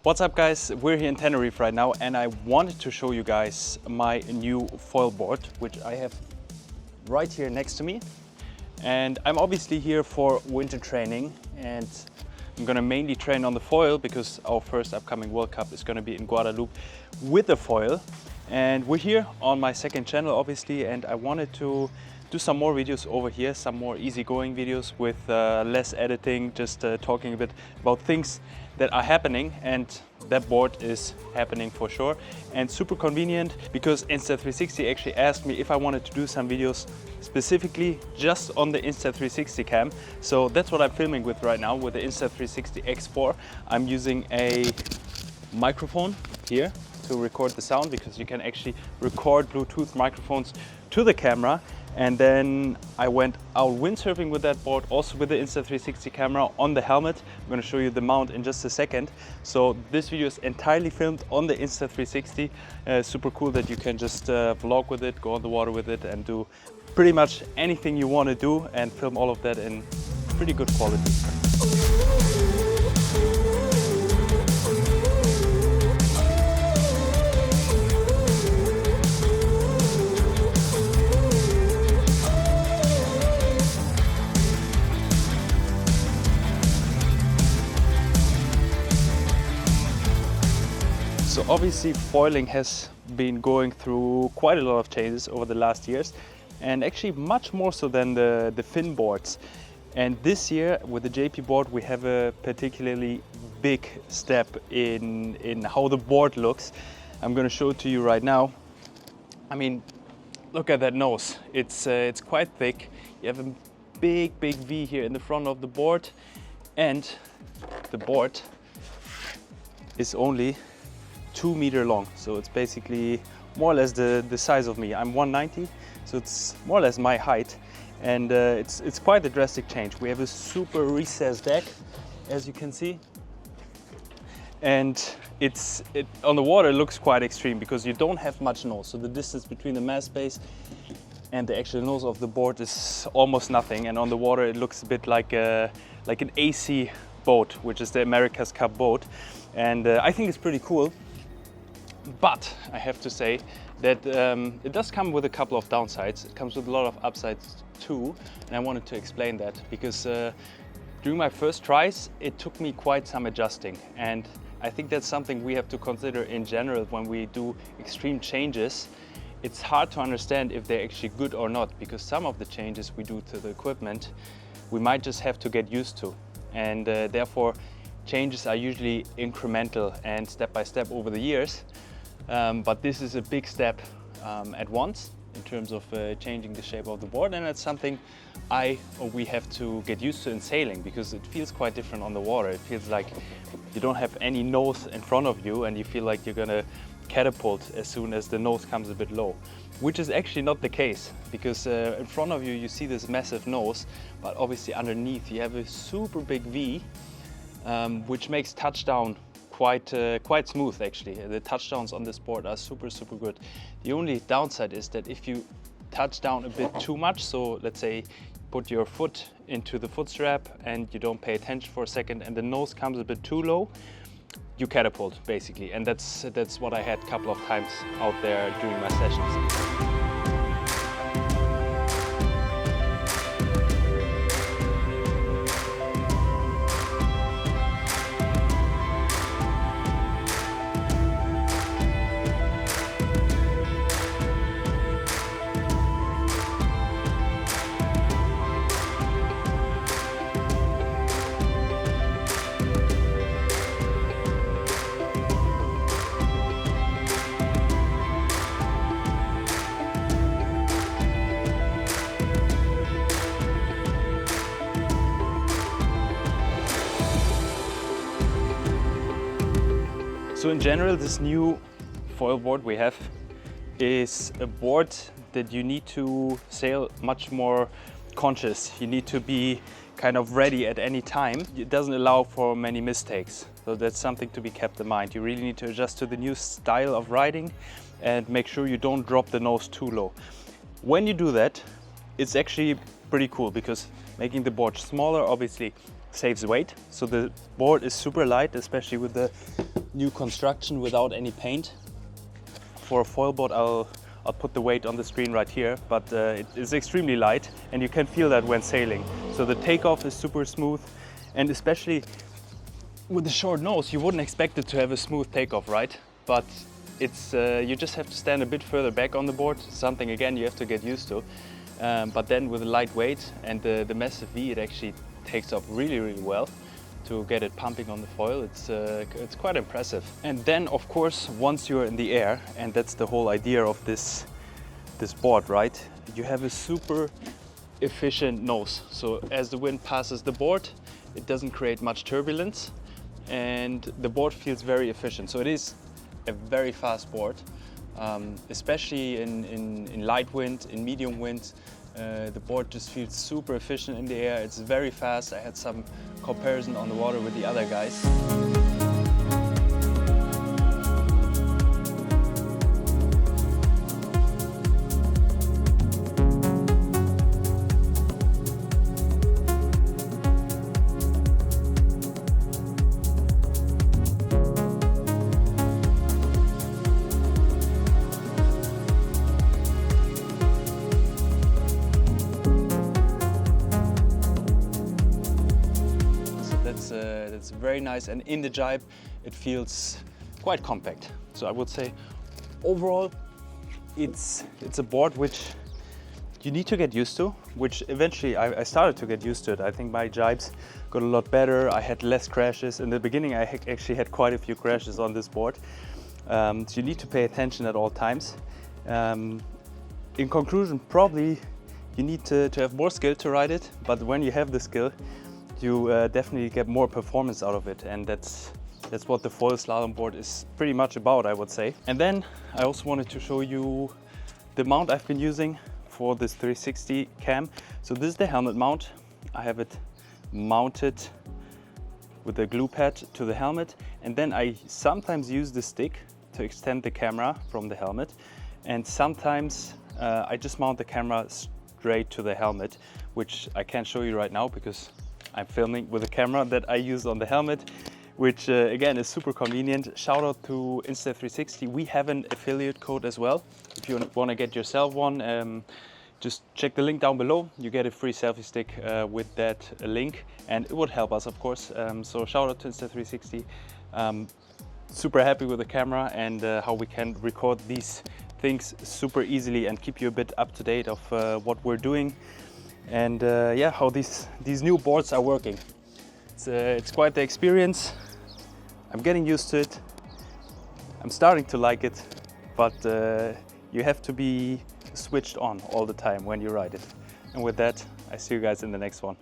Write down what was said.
What's up guys, we're here in Tenerife right now and I wanted to show you guys my new foil board, which I have right here next to me. And I'm obviously here for winter training and I'm gonna mainly train on the foil because our first upcoming World Cup is gonna be in Guadeloupe with the foil. And we're here on my second channel obviously, and I wanted to do some more videos over here, some more easygoing videos with less editing, just talking a bit about things that are happening, and that board is happening for sure and super convenient because Insta360 actually asked me if I wanted to do some videos specifically just on the Insta360 cam. So that's what I'm filming with right now with the Insta360 X4. I'm using a microphone here to record the sound because you can actually record Bluetooth microphones to the camera. And then I went out windsurfing with that board, also with the Insta360 camera on the helmet. I'm going to show you the mount in just a second. So this video is entirely filmed on the Insta360. Super cool that you can just vlog with it, go on the water with it and do pretty much anything you want to do and film all of that in pretty good quality. So obviously foiling has been going through quite a lot of changes over the last years, and actually much more so than the fin boards. And this year with the JP board we have a particularly big step in how the board looks. I'm going to show it to you right now. I mean, look at that nose. It's quite thick. You have a big V here in the front of the board, and the board is only 2 meters long, so it's basically more or less the size of me. I'm 190, so it's more or less my height, and it's quite a drastic change. We have a super recessed deck, as you can see, and on the water it looks quite extreme because you don't have much nose, so the distance between the mast base and the actual nose of the board is almost nothing, and on the water it looks a bit like an AC boat, which is the America's Cup boat, and I think it's pretty cool. But I have to say that it does come with a couple of downsides. It comes with a lot of upsides too, and I wanted to explain that because during my first tries it took me quite some adjusting, and I think that's something we have to consider in general when we do extreme changes. It's hard to understand if they're actually good or not, because some of the changes we do to the equipment we might just have to get used to, and therefore changes are usually incremental and step by step over the years. But this is a big step at once in terms of changing the shape of the board, and it's something we have to get used to in sailing because it feels quite different on the water. It feels like you don't have any nose in front of you and you feel like you're gonna catapult as soon as the nose comes a bit low, which is actually not the case because in front of you you see this massive nose, but obviously underneath you have a super big V, which makes touchdown quite smooth actually. The touchdowns on this board are super good. The only downside is that if you touch down a bit too much, so let's say put your foot into the foot strap and you don't pay attention for a second and the nose comes a bit too low, you catapult basically, and that's what I had a couple of times out there during my sessions. So in general, this new foil board we have is a board that you need to sail much more conscious. You need to be kind of ready at any time. It doesn't allow for many mistakes. So that's something to be kept in mind. You really need to adjust to the new style of riding and make sure you don't drop the nose too low. When you do that, it's actually pretty cool because making the board smaller obviously saves weight. So the board is super light, especially with the new construction without any paint. For a foil board, I'll put the weight on the screen right here, but it is extremely light and you can feel that when sailing. So the takeoff is super smooth, and especially with the short nose, you wouldn't expect it to have a smooth takeoff, right? But it's you just have to stand a bit further back on the board, something again you have to get used to. But then with the light weight and the massive V, it actually takes off really, really well. To get it pumping on the foil, it's quite impressive. And then of course, once you're in the air, and that's the whole idea of this board, right? You have a super efficient nose. So as the wind passes the board, it doesn't create much turbulence and the board feels very efficient. So it is a very fast board, especially in light wind, in medium wind. The board just feels super efficient in the air. It's very fast. I had some comparison on the water with the other guys. That's very nice, and in the jibe it feels quite compact. So I would say overall it's a board which you need to get used to, which eventually I started to get used to it. I think my jibes got a lot better. I had less crashes. In the beginning I actually had quite a few crashes on this board. So you need to pay attention at all times. In conclusion, probably you need to have more skill to ride it, but when you have the skill, you definitely get more performance out of it, and that's what the foil slalom board is pretty much about, I would say. And then I also wanted to show you the mount I've been using for this 360 cam. So this is the helmet mount. I have it mounted with a glue pad to the helmet, and then I sometimes use the stick to extend the camera from the helmet, and sometimes I just mount the camera straight to the helmet, which I can't show you right now because I'm filming with a camera that I use on the helmet, which again is super convenient. Shout out to Insta360. We have an affiliate code as well. If you want to get yourself one, just check the link down below. You get a free selfie stick with that link, and it would help us, of course. So shout out to Insta360. Super happy with the camera and how we can record these things super easily and keep you a bit up to date of what we're doing. And yeah, how these new boards are working. It's quite the experience. I'm getting used to it. I'm starting to like it, but you have to be switched on all the time when you ride it. And with that, I see you guys in the next one.